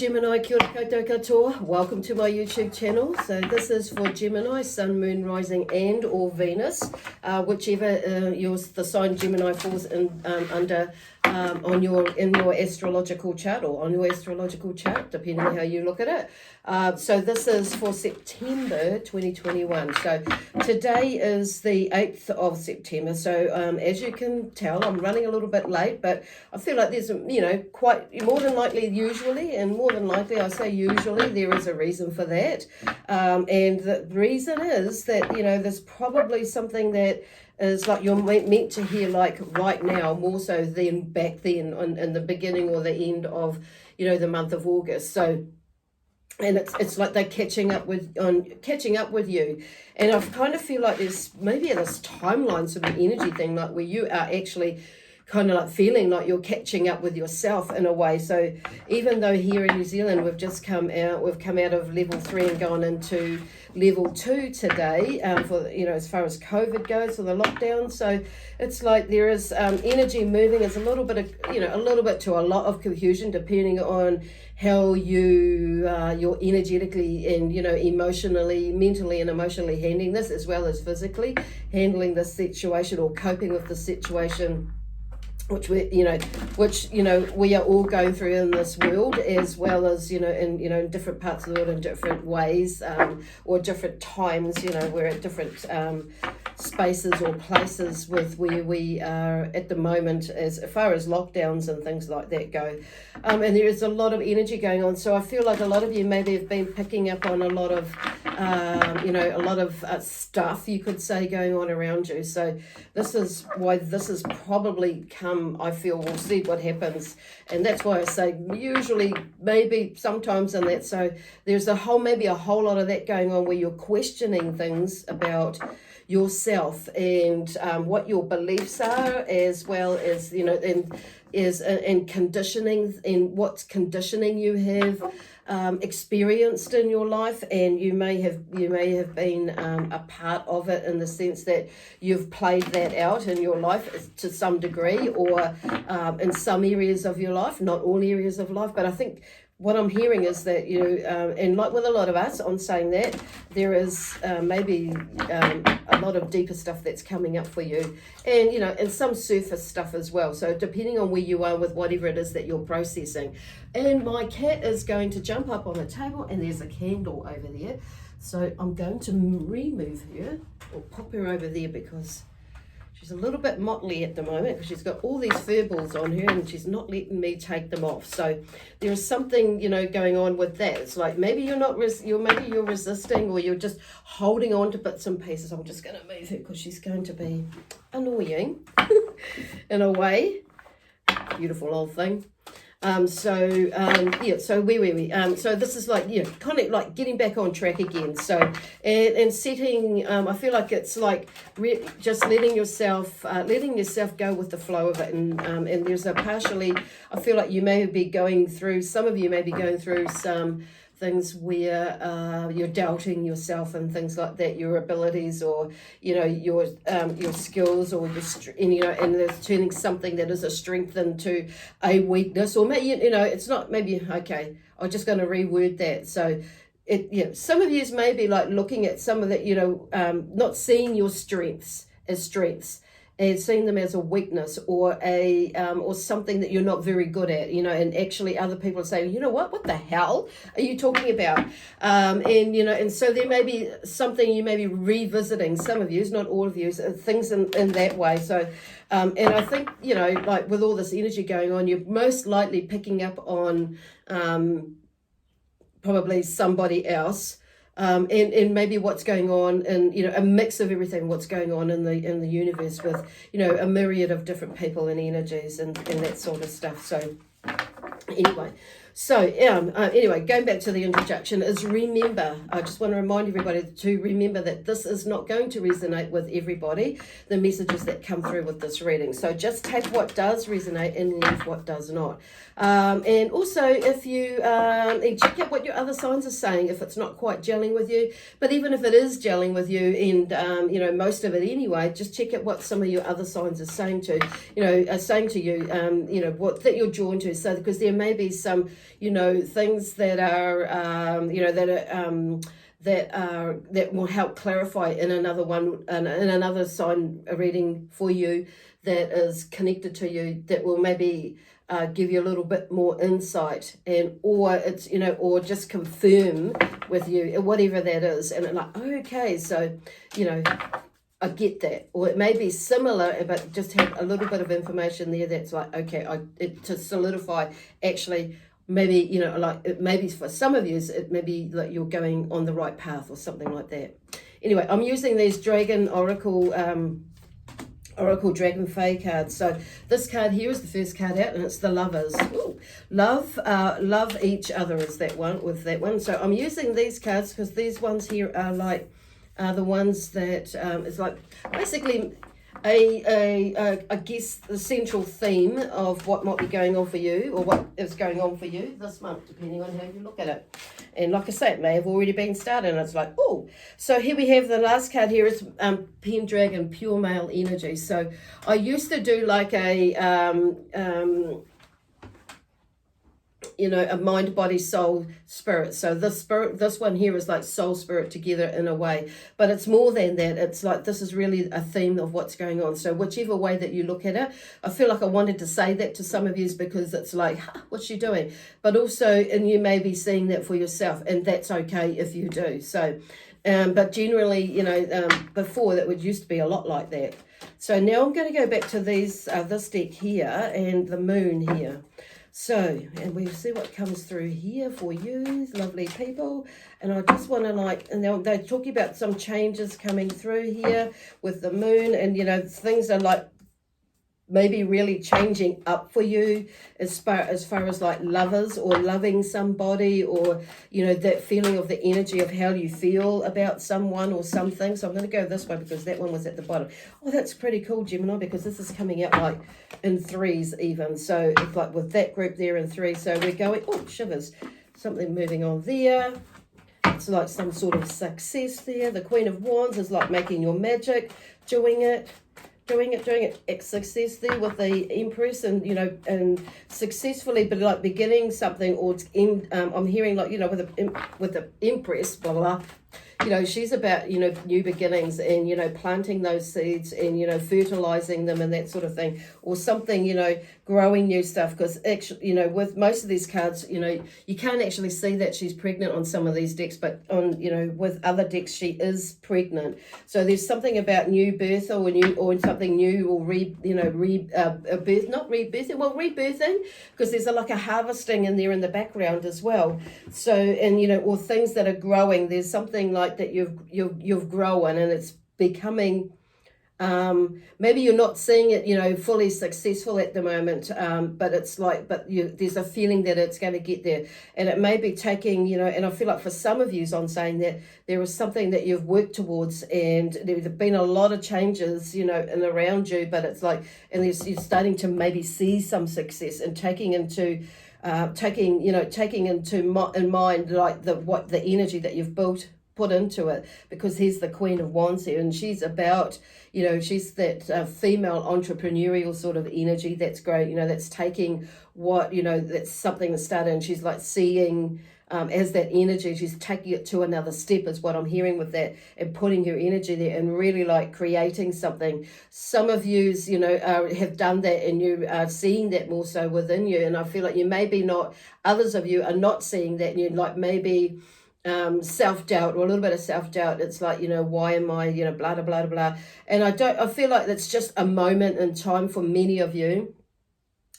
Gemini, kia ora koutou katoa. Welcome to my YouTube channel. So this is for Gemini, Sun, Moon, Rising and or Venus, whichever the sign Gemini falls in under in your astrological chart or on your astrological chart, depending on how you look at it. So this is for September 2021. So today is the 8th of September. So as you can tell, I'm running a little bit late, but I feel like there's, quite more than likely usually, and more than likely I say usually, there is a reason for that. And the reason is that, there's probably something that is like you're meant to hear like right now, more so than back then in the beginning or the end of, the month of August. So, and it's like they're catching up with you. And I kind of feel like there's maybe this timeline sort of energy thing, like where you are actually kind of like feeling like you're catching up with yourself in a way. So even though here in New Zealand we've come out of level 3 and gone into level 2 today, for as far as COVID goes, for the lockdown. So it's like there is energy moving. It's a little bit to a lot of confusion depending on how you're energetically and emotionally, mentally and emotionally handling this, as well as physically handling this situation or coping with the situation which we are all going through in this world, as well as in different parts of the world in different ways, or different times. We're at different spaces or places with where we are at the moment as far as lockdowns and things like that go, and there is a lot of energy going on. So I feel like a lot of you maybe have been picking up on a lot of stuff, you could say, going on around you. So this is why this has probably come, I feel. We'll see what happens, and that's why I say usually, maybe, sometimes in that. So there's maybe a whole lot of that going on where you're questioning things about yourself and what your beliefs are, as well as and conditioning, and what's conditioning you have experienced in your life, and you may have been a part of it, in the sense that you've played that out in your life to some degree, or in some areas of your life, not all areas of life. But I think what I'm hearing is that and like with a lot of us, on saying that, there is maybe a lot of deeper stuff that's coming up for you, and and some surface stuff as well. So depending on where you are with whatever it is that you're processing. And my cat is going to jump up on the table, and there's a candle over there. So I'm going to remove her, or pop her over there, because she's a little bit motley at the moment, because she's got all these fur balls on her and she's not letting me take them off. So there's something, going on with that. It's like maybe you're resisting, or you're just holding on to bits and pieces. I'm just going to move her because she's going to be annoying in a way. Beautiful old thing. So where were we? So this is like, kind of like getting back on track again. So, and setting, I feel like it's like just letting yourself go with the flow of it. And there's partially, I feel like some of you may be going through some things where you're doubting yourself and things like that, your abilities, or your skills, or and it's turning something that is a strength into a weakness, or maybe it's not. Maybe okay, I'm just going to reword that. So some of you may be like looking at some of that, not seeing your strengths as strengths, and seeing them as a weakness, or or something that you're not very good at, and actually other people are saying, what the hell are you talking about? And so there may be something you may be revisiting, some of you, not all of you, things in that way. So, and I think, like with all this energy going on, you're most likely picking up on probably somebody else. And maybe what's going on, and a mix of everything, what's going on in the universe, with a myriad of different people and energies and that sort of stuff. So anyway, going back to the introduction, is remember, I just want to remind everybody to remember that this is not going to resonate with everybody, the messages that come through with this reading. So just take what does resonate and leave what does not. And also, if you check out what your other signs are saying, if it's not quite gelling with you. But even if it is gelling with you, and most of it anyway, just check out what some of your other signs are saying to you, what that you're drawn to. So because there may be some you know, things that are, you know, that will help clarify in another one, in another sign reading for you that is connected to you, that will maybe give you a little bit more insight, and or it's, you know, or just confirm with you whatever that is, and like, okay, so, you know, I get that. Or it may be similar, but just have a little bit of information there that's like, okay, to solidify, actually, maybe, you know, like, it maybe for some of you, it may be like you're going on the right path or something like that. Anyway, I'm using these Dragon Oracle Dragon Fae cards. So this card here is the first card out, and it's the Lovers. Ooh, love each other is that one, with that one. So I'm using these cards because these ones here are like the ones that it's like basically I guess the central theme of what might be going on for you, or what is going on for you this month, depending on how you look at it. And like I say, it may have already been started, and it's like, oh. So here we have the last card here is Pendragon, Pure Male Energy. So I used to do like a you know, a mind, body, soul, spirit. So this one here is like soul, spirit together in a way, but it's more than that. It's like, this is really a theme of what's going on. So whichever way that you look at it, I feel like I wanted to say that to some of you because it's like, what's she doing? But also, and you may be seeing that for yourself, and that's okay if you do. So, but generally, you know, before that would used to be a lot like that. So now I'm going to go back to these, this deck here and the moon here. So, and we'll see what comes through here for you, lovely people. And I just want to like, and they're talking about some changes coming through here with the moon, and, you know, things are like maybe really changing up for you as far as like lovers or loving somebody, or, you know, that feeling of the energy of how you feel about someone or something. So I'm going to go this way because that one was at the bottom. Oh, that's pretty cool, Gemini, because this is coming out like in threes even. So it's like with that group there in three. So we're going, oh, sugars, something moving on there. It's like some sort of success there. The Queen of Wands is like making your magic, doing it success there with the Empress, and, you know, and successfully, but like beginning something, or it's in, I'm hearing like, you know, with the Empress, blah, blah, blah. You know, she's about, you know, new beginnings, and, you know, planting those seeds, and, you know, fertilizing them and that sort of thing, or something, you know, growing new stuff. Because actually, you know, with most of these cards, you know, you can't actually see that she's pregnant on some of these decks, but on, you know, with other decks, she is pregnant. So there's something about new birth, or new, or something new, or rebirthing, because there's like a harvesting in there in the background as well. So, and, you know, or things that are growing. There's something like that you've grown, and it's becoming, maybe you're not seeing it, you know, fully successful at the moment, but it's like, there's a feeling that it's going to get there, and it may be taking, you know, and I feel like for some of you, I'm saying that there is something that you've worked towards, and there've been a lot of changes, you know, and around you, but it's like, and you're starting to maybe see some success, and taking into in mind like the energy that you've put into it, because here's the Queen of Wands here, and she's about, you know, she's that female entrepreneurial sort of energy that's great, you know, that's taking what, you know, that's something that started, and she's like seeing as that energy, she's taking it to another step is what I'm hearing with that, and putting her energy there and really like creating something. Some of yous, you know, have done that, and you are seeing that more so within you, and I feel like you maybe not, others of you are not seeing that, and you're like maybe self-doubt, or a little bit of self-doubt. It's like, you know, why am I, you know, blah, blah, blah, blah. And I feel like that's just a moment in time for many of you,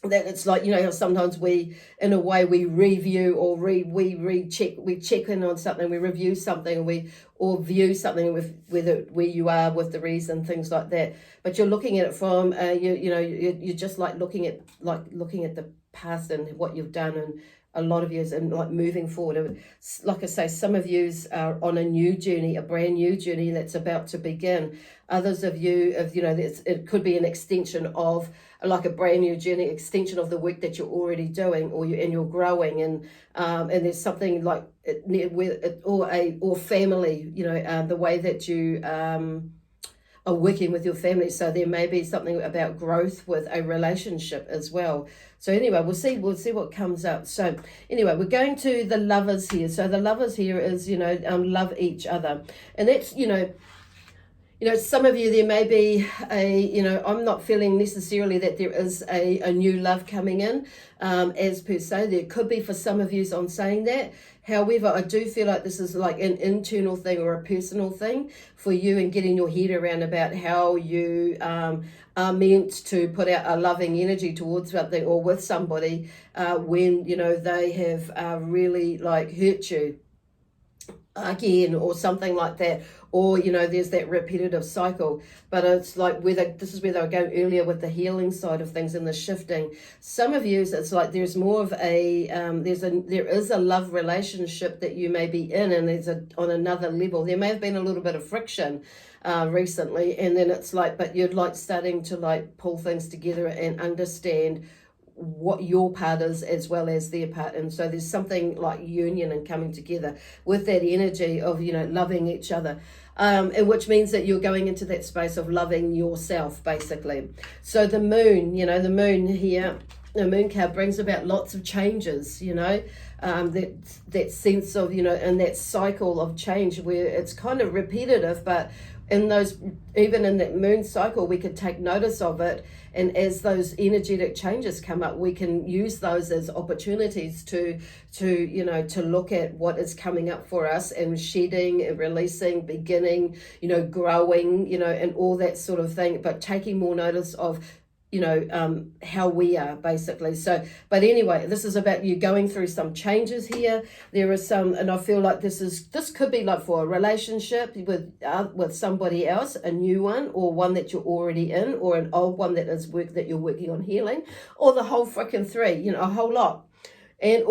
that it's like, you know, how sometimes we, in a way, we review, or we check in on something, we review something, or view something with where you are with the reason, things like that. But you're looking at it from, you're just like looking at the past and what you've done, and a lot of yous, and like moving forward. Like I say, some of yous are on a new journey, a brand new journey that's about to begin. Others of you, you know, it could be an extension of like a brand new journey, extension of the work that you're already doing, or you're growing, and there's something like or family, you know, the way that you are working with your family. So there may be something about growth with a relationship as well. So anyway, we'll see what comes up. So anyway, we're going to the lovers here. So the lovers here is, love each other. And that's, some of you, there may be I'm not feeling necessarily that there is a new love coming in, as per se. There could be for some of you on saying that. However, I do feel like this is like an internal thing or a personal thing for you, and getting your head around about how you are meant to put out a loving energy towards something or with somebody when, they have really like hurt you again or something like that, or there's that repetitive cycle. But it's like this is where they were going earlier with the healing side of things and the shifting. Some of you, it's like there's more of a there is a love relationship that you may be in, and there's on another level. There may have been a little bit of friction recently, and then it's like, but you're like starting to like pull things together and understand what your part is as well as their part. And so there's something like union and coming together with that energy of loving each other, and which means that you're going into that space of loving yourself basically. So the moon, the moon here, the moon card brings about lots of changes, that sense of and that cycle of change where it's kind of repetitive, but even in that moon cycle, we could take notice of it. And as those energetic changes come up, we can use those as opportunities to look at what is coming up for us, and shedding and releasing, beginning, growing, and all that sort of thing, but taking more notice of how we are basically. So, but anyway, this is about you going through some changes here. There are some, and I feel like this could be like for a relationship with somebody else, a new one, or one that you're already in, or an old one that you're working on healing, or the whole freaking three, a whole lot. And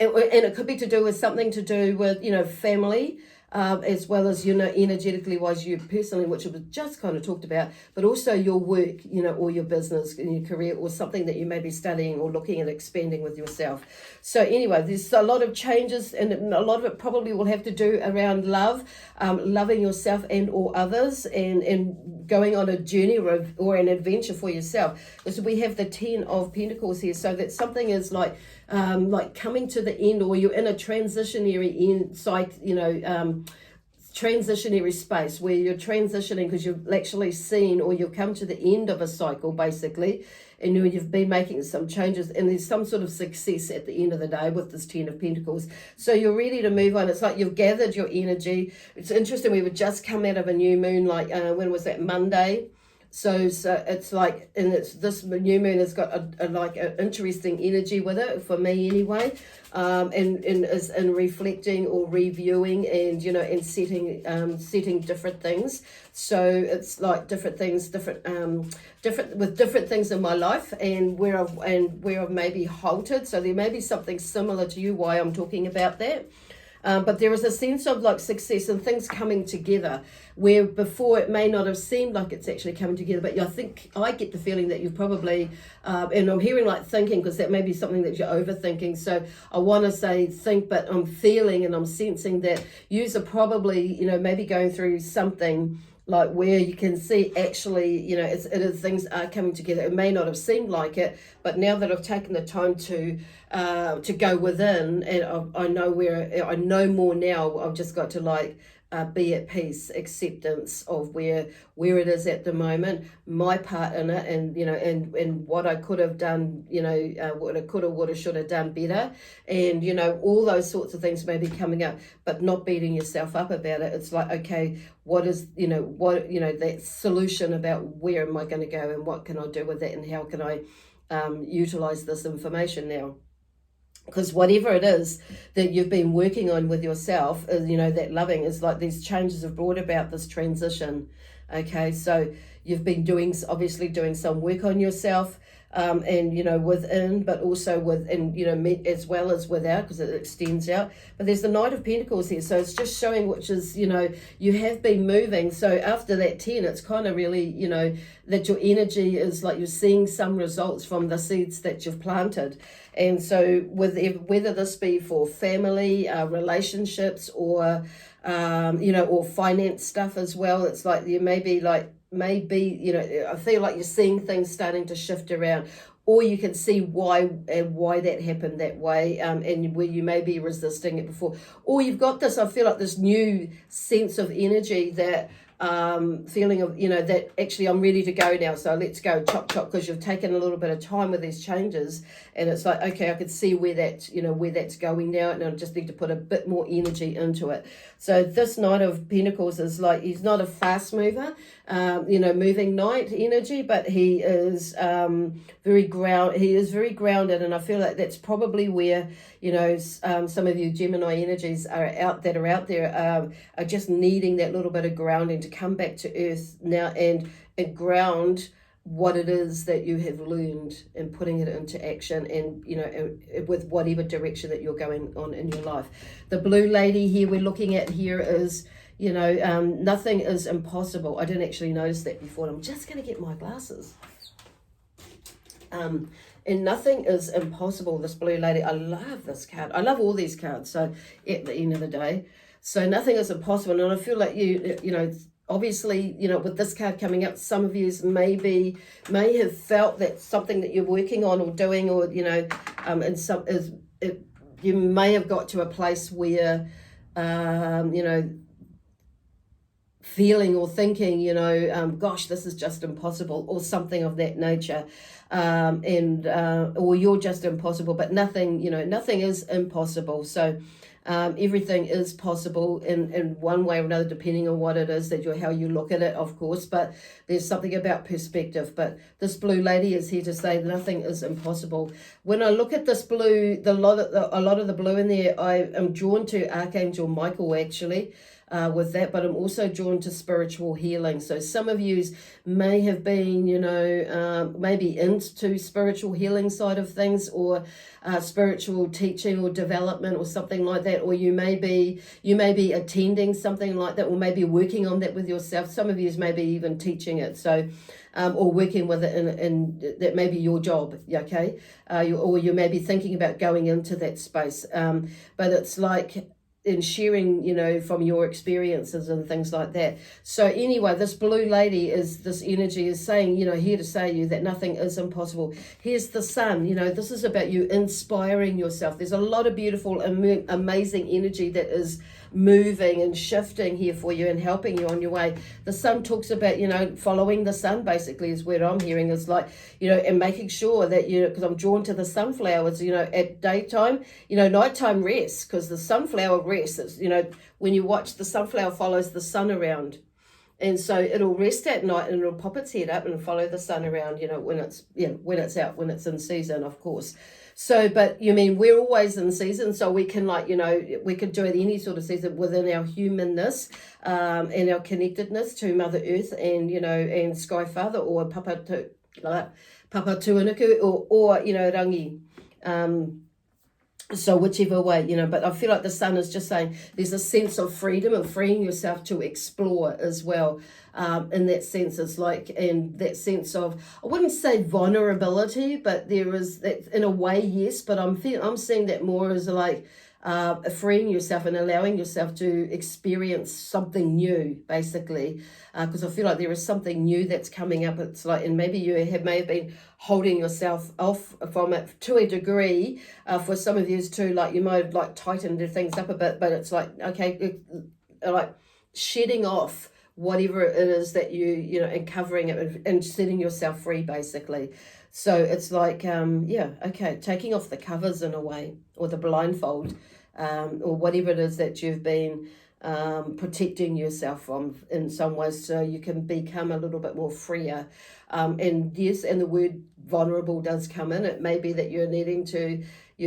it could be to do with something to do with, family, as well as, energetically wise, you personally, which was just kind of talked about, but also your work, or your business and your career, or something that you may be studying or looking at expanding with yourself. So anyway, there's a lot of changes, and a lot of it probably will have to do around love, loving yourself and or others, and going on a journey or an adventure for yourself. So we have the 10 of Pentacles here, so that something is like coming to the end, or you're in a transitionary transitionary space where you're transitioning because you've actually seen, or you've come to the end of a cycle basically, and you've been making some changes, and there's some sort of success at the end of the day with this 10 of Pentacles. So you're ready to move on. It's like you've gathered your energy. It's interesting, we would just come out of a new moon, like when was that, Monday? So it's like, and this new moon has got an interesting energy with it, for me anyway, and is in reflecting or reviewing and and setting different things. So it's like different things, different things in my life, and where I've maybe halted. So there may be something similar to you why I'm talking about that. But there is a sense of like success and things coming together, where before it may not have seemed like it's actually coming together. But I get the feeling that you've probably, and I'm hearing like thinking, because that may be something that you're overthinking. So I want to say think, but I'm feeling and I'm sensing that yous are probably, maybe going through something like where you can see actually, things are coming together. It may not have seemed like it, but now that I've taken the time to go within, and I know more now. I've just got to be at peace, acceptance of where it is at the moment, my part in it, and what I could have done, what I could have, would have, should have done better, and all those sorts of things may be coming up, but not beating yourself up about it. It's like, okay, what is that solution about where am I going to go, and what can I do with that, and how can I utilize this information now? Because whatever it is that you've been working on with yourself, that loving is like these changes have brought about this transition. Okay, so you've been doing some work on yourself, and within, but also within, as well as without, because it extends out. But there's the Knight of Pentacles here, so it's just showing, which is, you have been moving. So after that 10, it's kind of really, that your energy is like you're seeing some results from the seeds that you've planted. And so whether this be for family, relationships, or or finance stuff as well, it's like you maybe I feel like you're seeing things starting to shift around, or you can see why that happened that way, and where you may be resisting it before, or you've got this, I feel like this new sense of energy, that feeling of, that actually I'm ready to go now, so let's go chop chop, because you've taken a little bit of time with these changes, and it's like, okay, I can see where that's going now, and I just need to put a bit more energy into it. So this Knight of Pentacles is like, he's not a fast mover, moving knight energy, but he is very grounded, and I feel like that's probably where, some of you Gemini energies are out there are just needing that little bit of grounding to come back to earth now and ground what it is that you have learned, and putting it into action, and with whatever direction that you're going on in your life. The blue lady here we're looking at here is, nothing is impossible. I didn't actually notice that before. I'm just going to get my glasses. And nothing is impossible, this blue lady. I love this card. I love all these cards. So at the end of the day, so nothing is impossible. And I feel like obviously, with this card coming up, some of you may have felt that something that you're working on or doing, or, you may have got to a place where, feeling or thinking, gosh, this is just impossible, or something of that nature. Or you're just impossible, but nothing is impossible. So everything is possible in one way or another, depending on what it is how you look at it, of course. But there's something about perspective. But this blue lady is here to say nothing is impossible. When I look at this blue, a lot of the blue in there, I am drawn to Archangel Michael, actually. With that, but I'm also drawn to spiritual healing. So some of you may have been, maybe into spiritual healing side of things, or spiritual teaching or development or something like that, or you may be attending something like that, or maybe working on that with yourself. Some of you may be even teaching it, so or working with it in that may be your job, okay? Or you may be thinking about going into that space, but it's like, in sharing, from your experiences and things like that. So anyway, this blue lady this energy is saying, here to say you that nothing is impossible. Here's the sun, this is about you inspiring yourself. There's a lot of beautiful, amazing energy that is moving and shifting here for you and helping you on your way. The sun talks about, following the sun, basically, is what I'm hearing, is like, and making sure that, because I'm drawn to the sunflowers, at daytime, nighttime rest, because the sunflower rests, it's, when you watch, the sunflower follows the sun around. And so it'll rest at night, and it'll pop its head up and follow the sun around, when it's out, when it's in season, of course. So, but we're always in season, so we can we could do it any sort of season within our humanness, and our connectedness to Mother Earth and, and Sky Father, or Papa Tuanuku, or Rangi. So whichever way, but I feel like the sun is just saying there's a sense of freedom and freeing yourself to explore as well. In that sense, it's like, and that sense of, I wouldn't say vulnerability, but there is that in a way, yes, but I'm seeing that more as like freeing yourself and allowing yourself to experience something new, basically, because I feel like there is something new that's coming up. It's like, and maybe you may have been holding yourself off from it to a degree. For some of you too, like you might have like tightened things up a bit, but it's like, okay, like shedding off whatever it is that and covering it and setting yourself free, basically. So it's like, okay, taking off the covers in a way, or the blindfold, or whatever it is that you've been protecting yourself from in some ways, so you can become a little bit more freer. And yes, and the word vulnerable does come in. It may be that you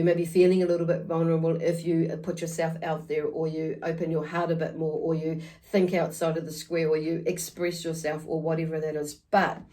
may be feeling a little bit vulnerable if you put yourself out there, or you open your heart a bit more, or you think outside of the square, or you express yourself, or whatever that is. But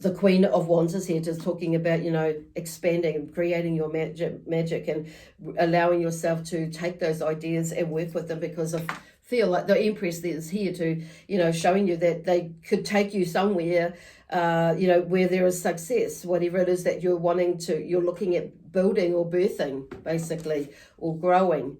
the Queen of Wands is here, just talking about, you know, expanding and creating your magic and allowing yourself to take those ideas and work with them, because I feel like the Empress is here to, you know, showing you that they could take you somewhere, you know, where there is success, whatever it is that you're wanting to, you're looking at building or birthing, basically, or growing.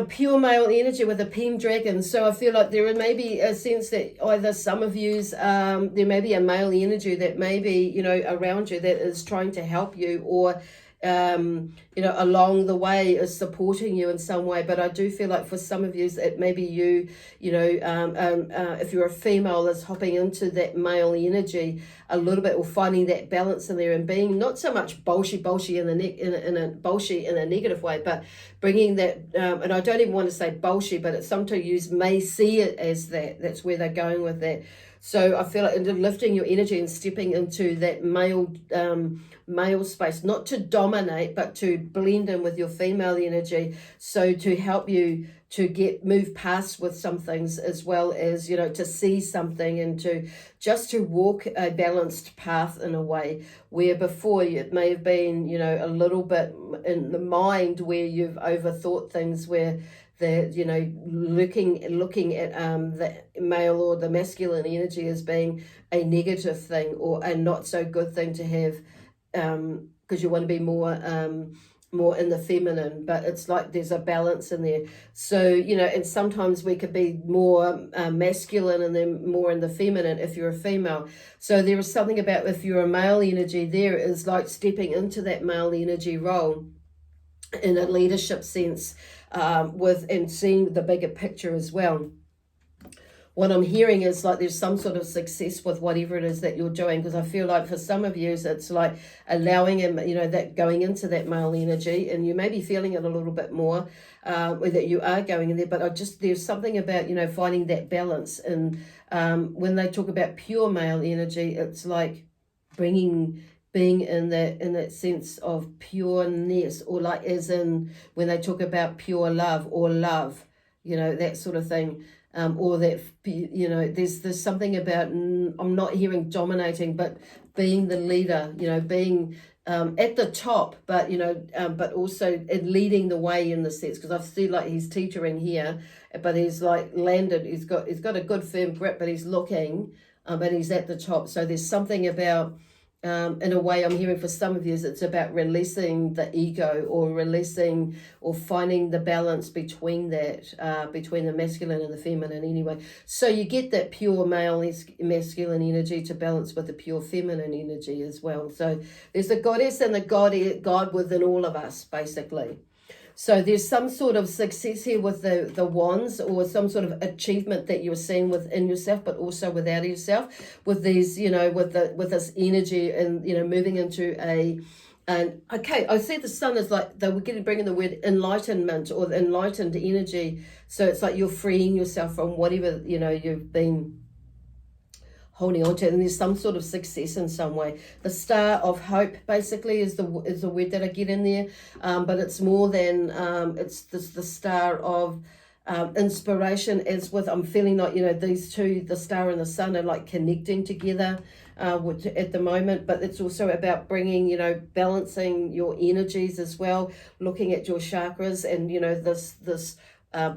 Pure male energy with a pen dragon. So I feel like there may be a sense that either some of yous, there may be a male energy that may be, you know, around you that is trying to help you, or you know, along the way is supporting you in some way. But I do feel like for some of you, it may be you, you know, if you're a female, is hopping into that male energy a little bit, or finding that balance in there, and being not so much bolshy in a negative way, but bringing that, and I don't even want to say bolshy, but it's sometimes you may see it as that. That's where they're going with that. So I feel like lifting your energy and stepping into that male space, not to dominate, but to blend in with your female energy. So to help you to move past with some things, as well as, you know, to see something, and to just to walk a balanced path in a way where before it may have been, you know, a little bit in the mind where you've overthought things, where the, you know, looking at the male or the masculine energy as being a negative thing or a not so good thing to have, because you want to be more in the feminine. But it's like there's a balance in there. So, you know, and sometimes we could be more masculine and then more in the feminine if you're a female. So there is something about, if you're a male energy, there is like stepping into that male energy role in a leadership sense, and seeing the bigger picture as well. What I'm hearing is like there's some sort of success with whatever it is that you're doing, because I feel like for some of you it's like allowing him, you know, that going into that male energy, and you may be feeling it a little bit more, that you are going in there. But there's something about, you know, finding that balance. And when they talk about pure male energy, it's like being in that sense of pureness, or like as in when they talk about pure love or love, you know, that sort of thing. Or that, you know, there's something about, I'm not hearing dominating, but being the leader, you know, being at the top, but, you know, but also leading the way in the sense, because I feel like he's teetering here, but he's like landed, he's got a good firm grip, but he's looking, but he's at the top. So there's something about, in a way, I'm hearing for some of you, it's about releasing the ego, or releasing or finding the balance between that, between the masculine and the feminine anyway. So you get that pure male masculine energy to balance with the pure feminine energy as well. So there's the goddess and the God within all of us, basically. So there's some sort of success here with the wands, or some sort of achievement that you're seeing within yourself, but also without yourself, with these, you know, with this energy, and, you know, moving into okay, I see the sun is like, they were bringing the word enlightenment, or enlightened energy. So it's like you're freeing yourself from whatever, you know, you've been holding on to, and there's some sort of success in some way. The star of hope basically is the word that I get in there, but it's more than it's the star of inspiration. As with, I'm feeling like, you know, these two, the star and the sun, are like connecting together at the moment. But it's also about bringing, you know, balancing your energies as well, looking at your chakras, and, you know, this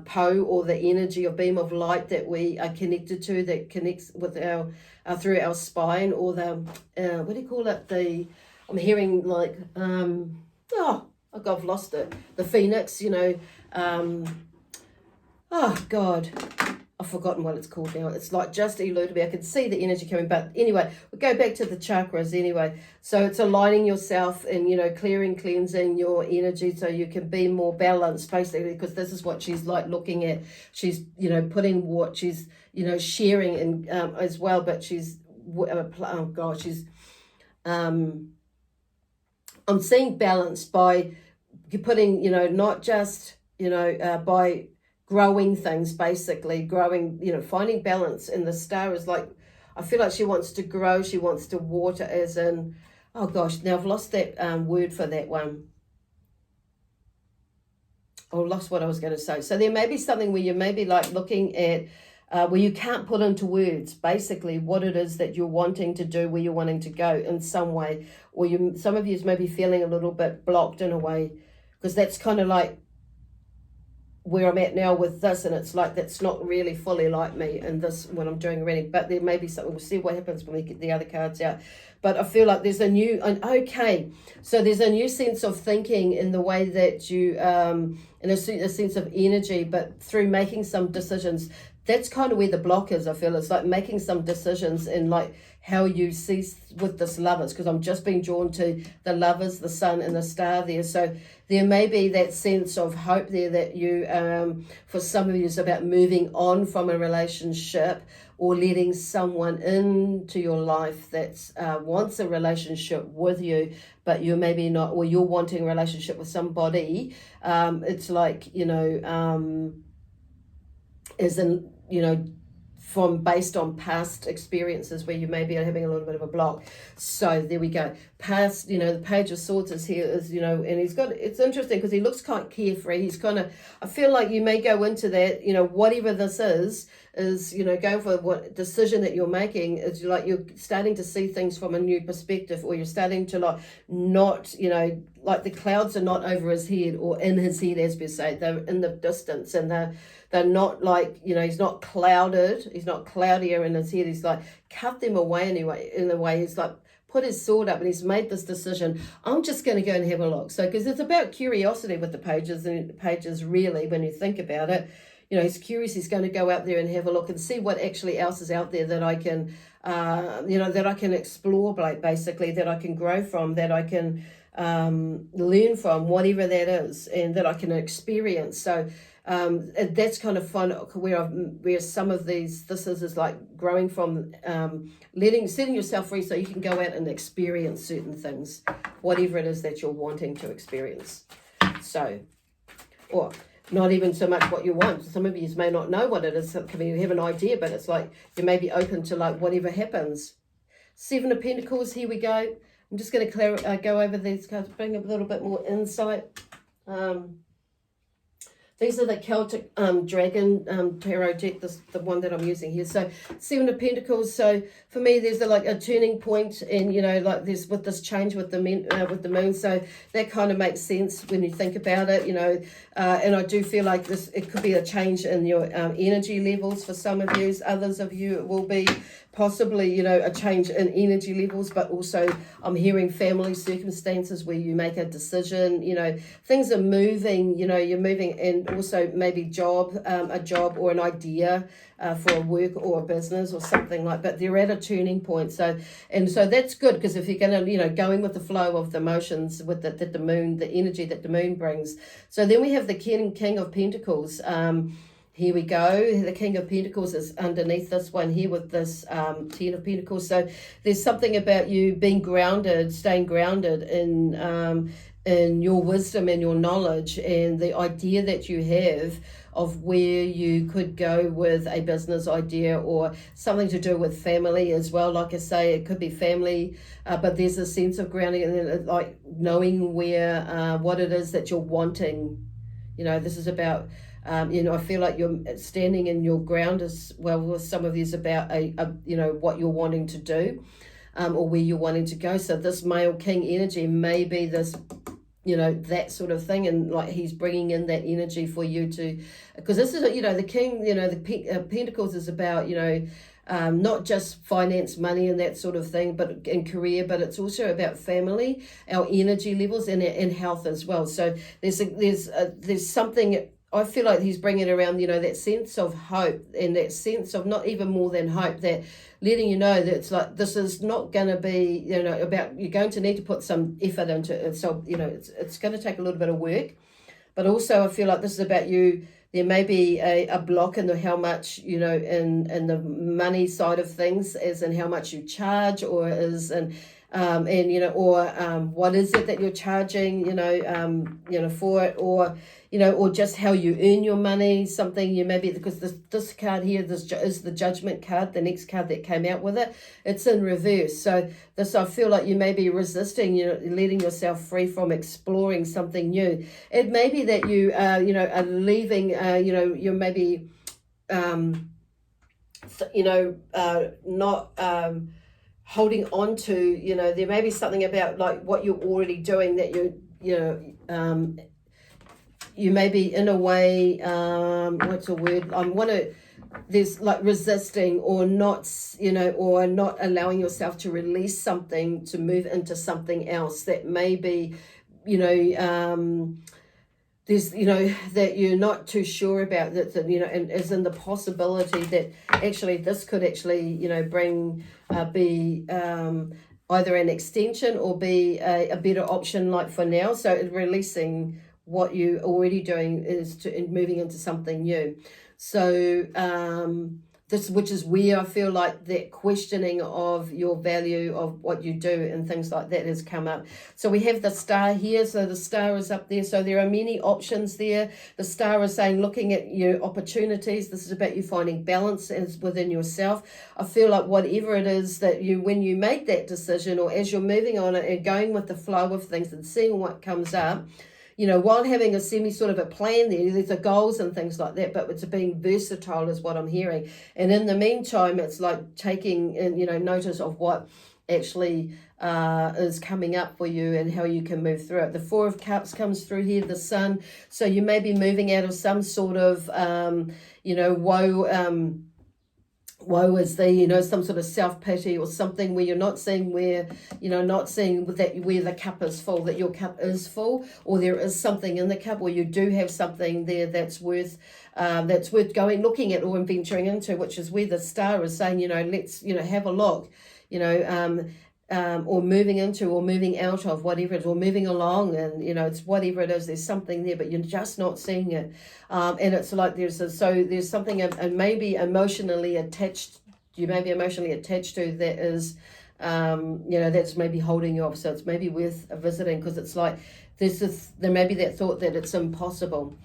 Po, or the energy or beam of light that we are connected to, that connects with our through our spine, or the what do you call it, I'm hearing like I've lost it, the phoenix, you know, oh God, I've forgotten what it's called now. It's like just eluded me. I can see the energy coming, but anyway, we'll go back to the chakras anyway. So it's aligning yourself and, you know, cleansing your energy so you can be more balanced, basically, because this is what she's like looking at. She's, you know, putting what she's, you know, sharing and as well, but she's, oh God, she's, I'm seeing balance by putting, you know, not just, you know, by growing things, basically growing, you know, finding balance. And the star is like, I feel like she wants to grow, she wants to water, as in, oh gosh, now I've lost that word for that one. Oh, lost what I was going to say. So there may be something where you may be like looking at where you can't put into words basically what it is that you're wanting to do, where you're wanting to go in some way, or some of you may be feeling a little bit blocked in a way, because that's kind of like where I'm at now with this, and it's like that's not really fully like me in this when I'm doing a reading, but there may be something. We'll see what happens when we get the other cards out. But I feel like there's a new, so there's a new sense of thinking in the way that you, in a sense of energy, but through making some decisions. That's kind of where the block is, I feel. It's like making some decisions in like how you see with this Lovers, because I'm just being drawn to the Lovers, the Sun and the Star there. So there may be that sense of hope there that you, for some of you, it's about moving on from a relationship or letting someone into your life that wants a relationship with you, but you're maybe not, or you're wanting a relationship with somebody. It's like, as in, from based on past experiences where you may be having a little bit of a block. So there we go. Past, the Page of Swords is here, and it's interesting because he looks quite carefree. He's kind of, I feel like you may go into that, whatever this is, going for what decision that you're making is like you're starting to see things from a new perspective, or you're starting to like not, like the clouds are not over his head or in his head, as we say. They're in the distance, and they're not like, he's not clouded. He's not cloudier in his head. He's like cut them away anyway. In a way, he's like put his sword up and he's made this decision. I'm just going to go and have a look. So, because it's about curiosity with the pages, and the pages really, when you think about it, he's curious. He's going to go out there and have a look and see what actually else is out there that I can, that I can explore, basically, that I can grow from, that I can learn from, whatever that is, and that I can experience. So and that's kind of fun, where some of this is like growing from, setting yourself free so you can go out and experience certain things, whatever it is that you're wanting to experience. So, or not even so much what you want. Some of you may not know what it is. You have an idea, but it's like you may be open to like whatever happens. Seven of Pentacles, here we go. I'm just going to go over these cards, bring a little bit more insight. These are the Celtic Dragon Tarot deck, the one that I'm using here. So Seven of Pentacles. So for me, there's like a turning point, and like this with this change with the moon. So that kind of makes sense when you think about it. And I do feel like it could be a change in your energy levels for some of you. Others of you, it will be possibly, a change in energy levels, but also I'm hearing family circumstances where you make a decision, things are moving, you're moving, and also maybe a job or an idea for a work or a business or something like that. They're at a turning point. So that's good, because if you're going to, going with the flow of the emotions with the moon, the energy that the moon brings. So then we have the King of Pentacles. Here we go. The King of Pentacles is underneath this one here with this Ten of Pentacles. So there's something about you being grounded, staying grounded in your wisdom and your knowledge, and the idea that you have of where you could go with a business idea, or something to do with family as well. Like I say, it could be family, but there's a sense of grounding, and then like knowing where, what it is that you're wanting. This is about, I feel like you're standing in your ground as well. With some of these about what you're wanting to do, or where you're wanting to go. So this male king energy may be this, that sort of thing, and like he's bringing in that energy for you to, because this is, the king, the Pentacles is about, not just finance, money and that sort of thing, but in career, but it's also about family, our energy levels, and health as well. So there's something, I feel like he's bringing around, that sense of hope, and that sense of not even more than hope, that letting you know that it's like, this is not going to be, about, you're going to need to put some effort into it. So, it's going to take a little bit of work, but also I feel like this is about you. There may be a block in how much, in the money side of things, as in how much you charge, or what is it that you're charging, for it, or just how you earn your money, something you maybe, because this card here, this is the Judgment card, the next card that came out with it, it's in reverse. So this, I feel like you may be resisting, letting yourself free from exploring something new. It may be that you, are leaving, you're maybe, not holding on to, there may be something about like what you're already doing that you may be in a way, what's a word? There's like resisting or not, or not allowing yourself to release something to move into something else that may be, there's, that you're not too sure about that, and as in the possibility that actually this could actually, bring, be, either an extension or be a better option like for now. So releasing what you're already doing is moving into something new. So which is where I feel like that questioning of your value of what you do and things like that has come up. So we have the star here. So the star is up there. So there are many options there. The star is saying, looking at your opportunities. This is about you finding balance as within yourself. I feel like whatever it is that when you make that decision, or as you're moving on it and going with the flow of things and seeing what comes up, while having a sort of a plan there's a goals and things like that, but it's being versatile is what I'm hearing. And in the meantime, it's like taking, notice of what actually is coming up for you and how you can move through it. The Four of Cups comes through here, the Sun. So you may be moving out of some sort of, woe is the, some sort of self-pity or something where you're not seeing where, not seeing that where the cup is full, that your cup is full, or there is something in the cup, or you do have something there that's worth looking at or venturing into, which is where the star is saying, let's, have a look, or moving into or moving out of whatever it is, or moving along, and it's whatever it is, there's something there, but you're just not seeing it. And it's like there's something and maybe emotionally attached, you may be emotionally attached to that is, that's maybe holding you off. So it's maybe worth visiting, because it's like there may be that thought that it's impossible.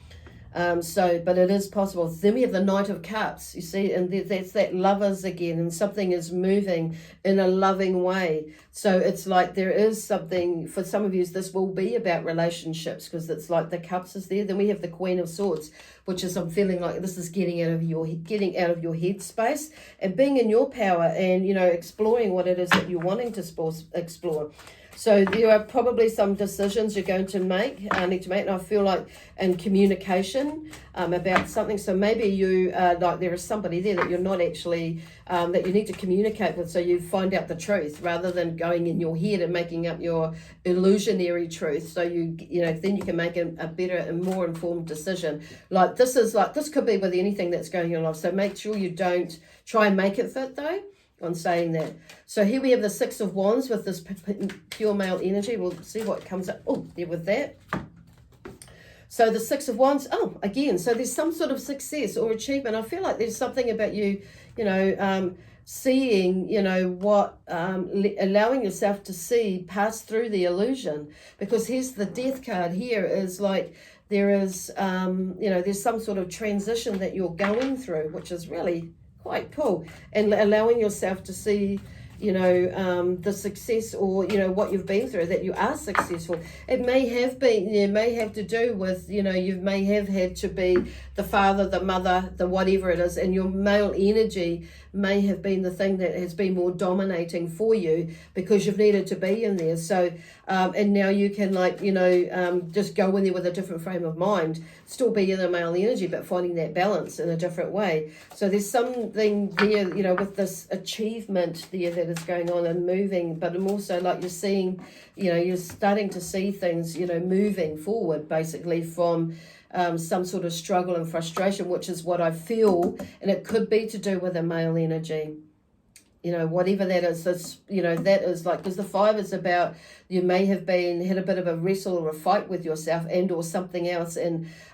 But it is possible. Then we have the Knight of Cups, you see, and that's that lovers again, and something is moving in a loving way. So it's like there is something, for some of you, this will be about relationships, because it's like the cups is there. Then we have the Queen of Swords, which is, I'm feeling like this is getting out of your head space and being in your power, and, exploring what it is that you're wanting to explore. So there are probably some decisions you're going to need to make, and I feel like in communication about something. So maybe you like there is somebody there that you're not actually that you need to communicate with, so you find out the truth rather than going in your head and making up your illusionary truth. So then you can make a better and more informed decision. This could be with anything that's going on in your life. So make sure you don't try and make it fit though. On saying that. So here we have the Six of Wands with this pure male energy. We'll see what comes up. Oh, there with that. So the Six of Wands, again, so there's some sort of success or achievement. I feel like there's something about you, seeing, what, allowing yourself to see, pass through the illusion. Because here's the Death card here is like, there is, there's some sort of transition that you're going through, which is really quite cool, and allowing yourself to see, the success, or what you've been through, that you are successful. It may have to do with, you may have had to be the father, the mother, the whatever it is, and your male energy may have been the thing that has been more dominating for you because you've needed to be in there. So and now you can just go in there with a different frame of mind, still be in the male energy, but finding that balance in a different way. So there's something there, with this achievement there that is going on and moving, but I'm also like you're seeing, you're starting to see things, moving forward basically from some sort of struggle and frustration, which is what I feel, and it could be to do with a male energy. Whatever that is, that is like, because the Five is about, you may have had a bit of a wrestle or a fight with yourself and or something else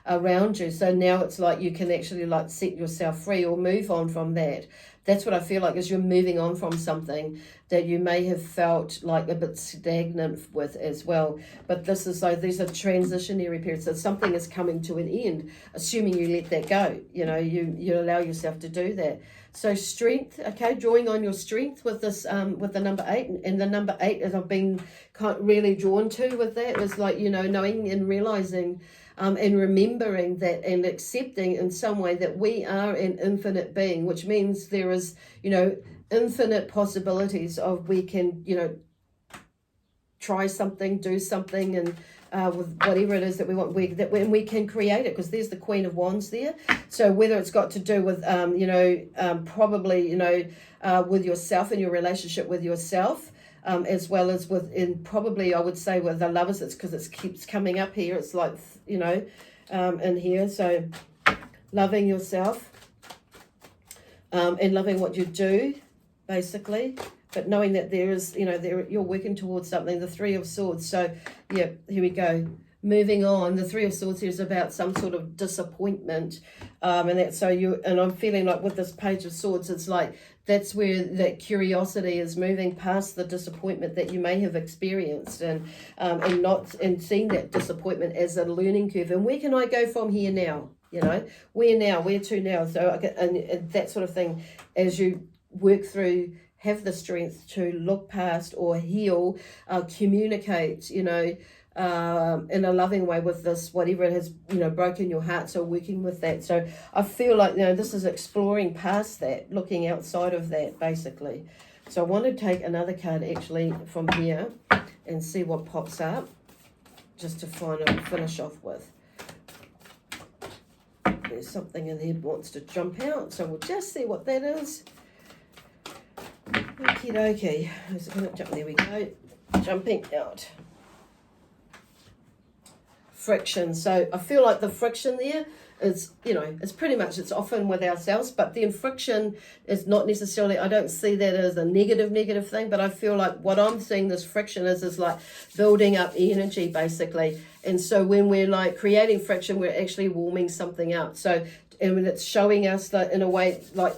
around you. So now it's like you can actually set yourself free or move on from that. That's what I feel like, is you're moving on from something that you may have felt like a bit stagnant with as well. But this is like, these are transitionary periods. So something is coming to an end, assuming you let that go. You allow yourself to do that. So strength, okay, drawing on your strength with this, with the number 8, and the number 8, as I've been really drawn to with that was like, you know, knowing and realizing and remembering that and accepting in some way that we are an infinite being, which means there is, you know, infinite possibilities of we can, you know, try something, do something, and with whatever it is that we want, when we can create it, because there's the Queen of Wands there. So whether it's got to do with, you know, probably, you know, with yourself and your relationship with yourself, as well as probably I would say with the Lovers, it's because it keeps coming up here. It's like, you know, in here. So loving yourself and loving what you do, basically. But knowing that there is, you know, you're working towards something, the Three of Swords. So, yeah, here we go. Moving on, the Three of Swords here is about some sort of disappointment. And I'm feeling like with this Page of Swords, it's like that's where that curiosity is moving past the disappointment that you may have experienced and seeing that disappointment as a learning curve. And where can I go from here now? You know, where to now? So, and that sort of thing as you work through, have the strength to look past or heal, communicate, you know, in a loving way with this, whatever it has, you know, broken your heart. So working with that. So I feel like, you know, this is exploring past that, looking outside of that, basically. So I want to take another card actually from here and see what pops up, just to finish off with. There's something in here that wants to jump out, so we'll just see what that is. Okie dokie. Is it going to jump? There we go. Jumping out. Friction. So I feel like the friction there is, you know, it's often with ourselves, but then friction is not necessarily, I don't see that as a negative thing, but I feel like what I'm seeing this friction is like building up energy, basically. And so when we're like creating friction, we're actually warming something up. So, and when it's showing us that in a way, like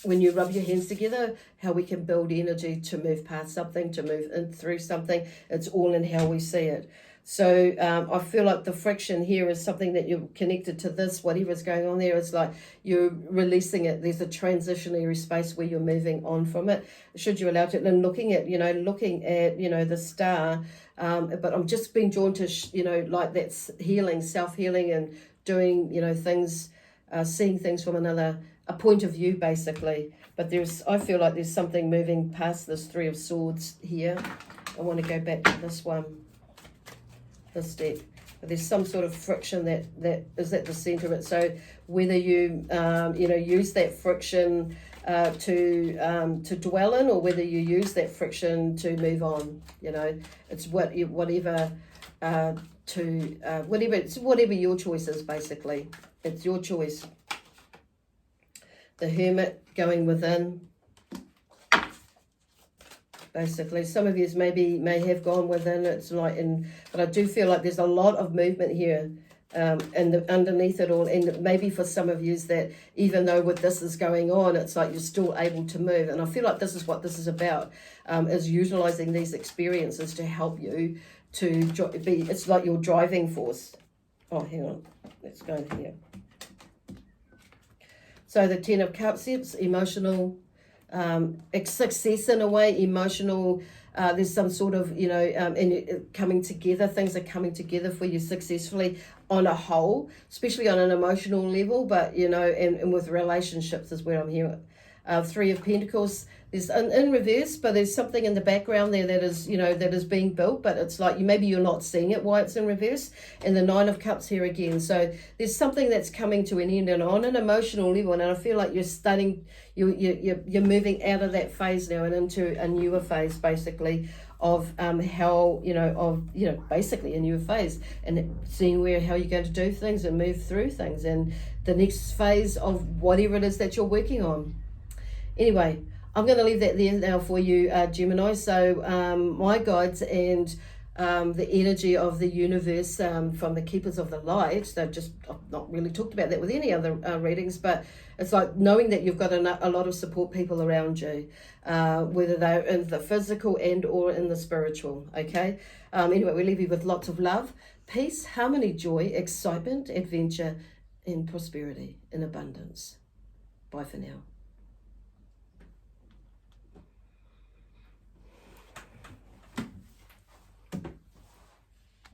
when you rub your hands together, how we can build energy to move past something, to move in through something. It's all in how we see it. So I feel like the friction here is something that you're connected to this, whatever's going on there. It's like you're releasing it. There's a transitionary space where you're moving on from it. Should you allow it, and looking at, the star. But I'm just being drawn to, like that's healing, self-healing, and doing, things, seeing things from a point of view, basically. But I feel like there's something moving past this Three of Swords here. I want to go back to this one. This deck, but there's some sort of friction that is at the center of it. So whether you use that friction to dwell in, or whether you use that friction to move on, it's whatever your choice is. Basically, it's your choice. The Hermit going within. Basically, some of you may have gone within. It's like, but I do feel like there's a lot of movement here, and underneath it all. And maybe for some of you that even though what this is going on, it's like you're still able to move. And I feel like this is what this is about, is utilizing these experiences to help you to be. It's like your driving force. Oh, hang on, let's go here. So the Ten of Cups, it's emotional. Success in a way, emotional, there's some sort of, coming together, things are coming together for you successfully on a whole, especially on an emotional level, but, and with relationships is where I'm here. Three of Pentacles, there's in reverse, but there's something in the background there that is, that is being built, but it's like maybe you're not seeing it why it's in reverse. And the Nine of Cups here again. So there's something that's coming to an end, and on an emotional level, and I feel like you're moving out of that phase now and into a newer phase, basically, of basically a newer phase, and seeing how you're going to do things and move through things, and the next phase of whatever it is that you're working on. Anyway, I'm going to leave that there now for you, Gemini. So my guides and the energy of the universe from the Keepers of the Light. I've not really talked about that with any other readings, but it's like knowing that you've got a lot of support people around you, whether they're in the physical and or in the spiritual, okay? Anyway, we leave you with lots of love, peace, harmony, joy, excitement, adventure, and prosperity in abundance. Bye for now.